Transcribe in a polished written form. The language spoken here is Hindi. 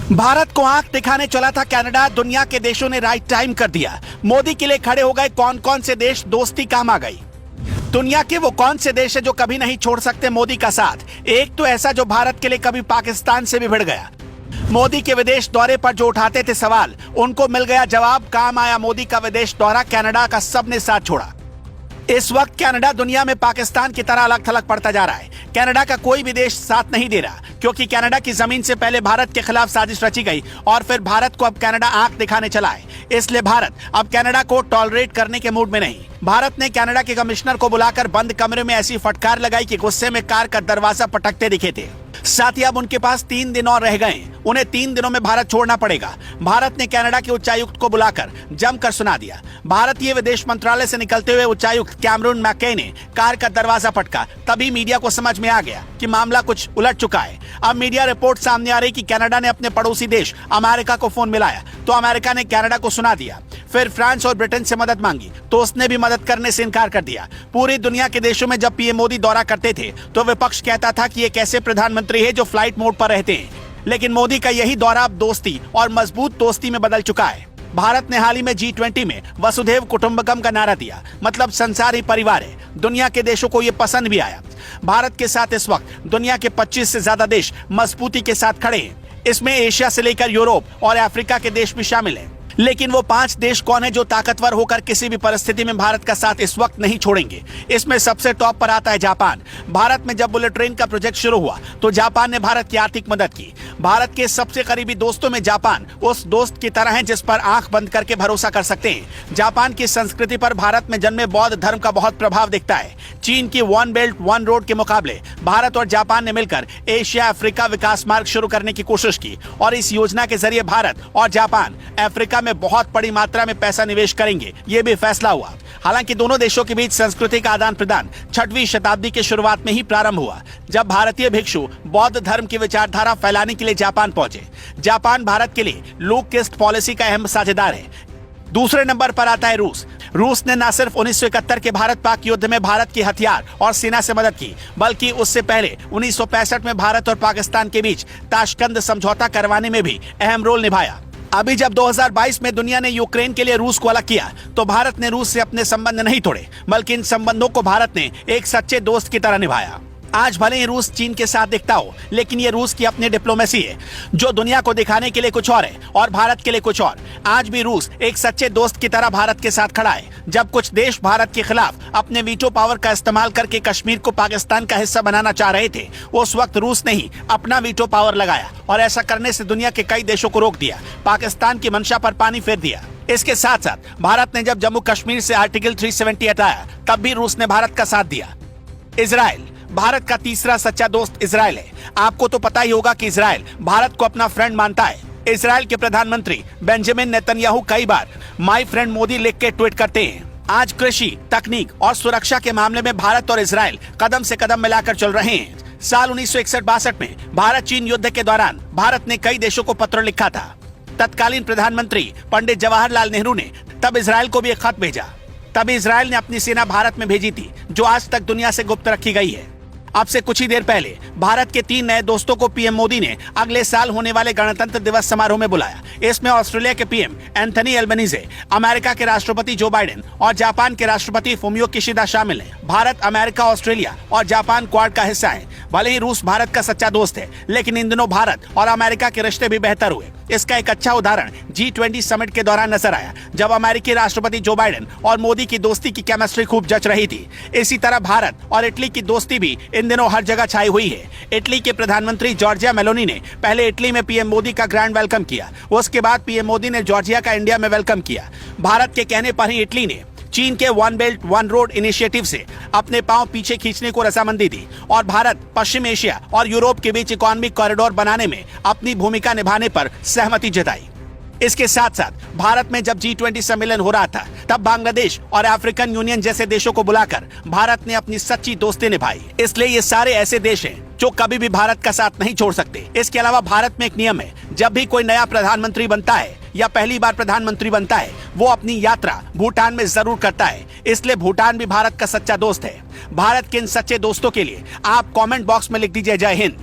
भारत को आंख दिखाने चला था कनाडा, दुनिया के देशों ने राइट टाइम कर दिया। मोदी के लिए खड़े हो गए कौन कौन से देश, दोस्ती काम आ गई। दुनिया के वो कौन से देश है जो कभी नहीं छोड़ सकते मोदी का साथ। एक तो ऐसा जो भारत के लिए कभी पाकिस्तान से भी भिड़ गया। मोदी के विदेश दौरे पर जो उठाते थे सवाल, उनको मिल गया जवाब। काम आया मोदी का विदेश दौरा, कनाडा का सबने साथ छोड़ा। इस वक्त कनाडा दुनिया में पाकिस्तान की तरह अलग थलग पड़ता जा रहा है। कनाडा का कोई भी देश साथ नहीं दे रहा, क्योंकि कनाडा की जमीन से पहले भारत के खिलाफ साजिश रची गई और फिर भारत को अब कनाडा आंख दिखाने चला है। इसलिए भारत अब कनाडा को टॉलरेट करने के मूड में नहीं। भारत ने कनाडा के कमिश्नर को बुलाकर बंद कमरे में ऐसी फटकार लगाई कि गुस्से में कार का दरवाजा पटकते दिखे थे। साथ ही अब उनके पास 3 दिन और रह गए। उन्हें 3 दिनों में भारत छोड़ना पड़ेगा। भारत ने कनाडा के उच्चायुक्त को बुलाकर जमकर सुना दिया। भारतीय विदेश मंत्रालय से निकलते हुए उच्चायुक्त कैमरून मैके ने कार का दरवाजा पटका। तभी मीडिया को समझ में आ गया कि मामला कुछ उलट चुका है। अब मीडिया रिपोर्ट सामने आ रही कि कनाडा ने अपने पड़ोसी देश अमेरिका को फोन मिलाया तो अमेरिका ने कनाडा को सुना दिया। फिर फ्रांस और ब्रिटेन से मदद मांगी तो उसने भी मदद करने से इनकार कर दिया। पूरी दुनिया के देशों में जब पीएम मोदी दौरा करते थे तो विपक्ष कहता था कि ये कैसे प्रधानमंत्री है जो फ्लाइट मोड पर रहते हैं। लेकिन मोदी का यही दौरा अब दोस्ती और मजबूत दोस्ती में बदल चुका है। भारत ने हाल ही में G20 में वसुधैव कुटुंबकम का नारा दिया, मतलब संसार ही परिवार है। दुनिया के देशों को ये पसंद भी आया। भारत के साथ इस वक्त दुनिया के 25 से ज्यादा देश मजबूती के साथ खड़े हैं। इसमें एशिया से लेकर यूरोप और अफ्रीका के देश भी शामिल हैं। लेकिन वो 5 देश कौन है जो ताकतवर होकर किसी भी परिस्थिति में भारत का साथ इस वक्त नहीं छोड़ेंगे? इसमें सबसे टॉप पर आता है जापान। भारत में जब बुलेट ट्रेन का प्रोजेक्ट शुरू हुआ तो जापान ने भारत की आर्थिक मदद की। भारत के सबसे करीबी दोस्तों में जापान उस दोस्त की तरह है जिस पर आंख बंद करके भरोसा कर सकते हैं। जापान की संस्कृति पर भारत में जन्मे बौद्ध धर्म का बहुत प्रभाव दिखता है। चीन की वन बेल्ट वन रोड के मुकाबले भारत और जापान ने मिलकर एशिया अफ्रीका विकास मार्ग शुरू करने की कोशिश की और इस योजना के जरिए भारत और जापान अफ्रीका में बहुत बड़ी मात्रा में पैसा निवेश करेंगे, ये भी फैसला हुआ। हालांकि दोनों देशों के बीच संस्कृति का आदान प्रदान 6वीं शताब्दी के शुरुआत में ही प्रारंभ हुआ, जब भारतीय भिक्षु बौद्ध धर्म की विचारधारा फैलाने के लिए जापान पहुंचे। जापान भारत के लिए लो किस्ट पॉलिसी का अहम साझेदार है। दूसरे नंबर पर आता है रूस। रूस ने न सिर्फ 1971 के भारत पाक युद्ध में भारत की हथियार और सेना से मदद की, बल्कि उससे पहले 1965 में भारत और पाकिस्तान के बीच ताशकंद समझौता करवाने में भी अहम रोल निभाया। अभी जब 2022 में दुनिया ने यूक्रेन के लिए रूस को अलग किया तो भारत ने रूस से अपने संबंध नहीं तोड़े, बल्कि इन संबंधों को भारत ने एक सच्चे दोस्त की तरह निभाया। आज भले ही रूस चीन के साथ दिखता हो, लेकिन ये रूस की अपनी डिप्लोमेसी है जो दुनिया को दिखाने के लिए कुछ और है और भारत के लिए कुछ और। आज भी रूस एक सच्चे दोस्त की तरह भारत के साथ खड़ा है। जब कुछ देश भारत के खिलाफ अपने वीटो पावर का इस्तेमाल करके कश्मीर को पाकिस्तान का हिस्सा बनाना चाह रहे थे, उस वक्त रूस ने ही अपना वीटो पावर लगाया और ऐसा करने से दुनिया के कई देशों को रोक दिया, पाकिस्तान की मंशा पर पानी फेर दिया। इसके साथ साथ भारत ने जब जम्मू कश्मीर से आर्टिकल 370 हटाया, तब भी रूस ने भारत का साथ दिया। इजराइल भारत का तीसरा सच्चा दोस्त इजराइल है। आपको तो पता ही होगा कि इजराइल भारत को अपना फ्रेंड मानता है। इजराइल के प्रधानमंत्री बेंजामिन नेतन्याहू कई बार माय फ्रेंड मोदी लिख के ट्वीट करते हैं। आज कृषि, तकनीक और सुरक्षा के मामले में भारत और इजराइल कदम से कदम मिलाकर चल रहे हैं। साल 1961-62 में भारत चीन युद्ध के दौरान भारत ने कई देशों को पत्र लिखा था। तत्कालीन प्रधानमंत्री पंडित जवाहरलाल नेहरू ने तब इजराइल को भी एक खत भेजा। तभी इजराइल ने अपनी सेना भारत में भेजी थी, जो आज तक दुनिया से गुप्त रखी गई है। अब से कुछ ही देर पहले भारत के 3 नए दोस्तों को पीएम मोदी ने अगले साल होने वाले गणतंत्र दिवस समारोह में बुलाया। इसमें ऑस्ट्रेलिया के पीएम एंथनी एल्बनीजे, अमेरिका के राष्ट्रपति जो बाइडेन और जापान के राष्ट्रपति फुमियो किशिदा शामिल हैं। भारत, अमेरिका, ऑस्ट्रेलिया और जापान क्वाड का हिस्सा है। भले ही रूस भारत का सच्चा दोस्त है, लेकिन इन दिनों भारत और अमेरिका के रिश्ते भी बेहतर हुए। इसका एक अच्छा उदाहरण G20 समिट के दौरान नजर आया, जब अमेरिकी राष्ट्रपति जो बाइडेन और मोदी की दोस्ती की केमिस्ट्री खूब जच रही थी। इसी तरह भारत और इटली की दोस्ती भी इन दिनों हर जगह छाई हुई है। इटली के प्रधानमंत्री जॉर्जिया मेलोनी ने पहले इटली में पीएम मोदी का ग्रैंड वेलकम किया, उसके बाद पीएम मोदी ने जॉर्जिया का इंडिया में वेलकम किया। भारत के कहने पर ही इटली ने चीन के one belt one road initiative से अपने पांव पीछे खींचने को रजामंदी दी और भारत, पश्चिम एशिया और यूरोप के बीच इकोनॉमिक कॉरिडोर बनाने में अपनी भूमिका निभाने पर सहमति जताई। इसके साथ साथ भारत में जब G20 सम्मेलन हो रहा था, तब बांग्लादेश और अफ्रीकन यूनियन जैसे देशों को बुलाकर भारत ने अपनी सच्ची दोस्ती निभाई। इसलिए ये सारे ऐसे देश हैं जो कभी भी भारत का साथ नहीं छोड़ सकते। इसके अलावा भारत में एक नियम है, जब भी कोई नया प्रधानमंत्री बनता है या पहली बार प्रधानमंत्री बनता है, वो अपनी यात्रा भूटान में जरूर करता है। इसलिए भूटान भी भारत का सच्चा दोस्त है। भारत के इन सच्चे दोस्तों के लिए आप कमेंट बॉक्स में लिख दीजिए जय हिंद।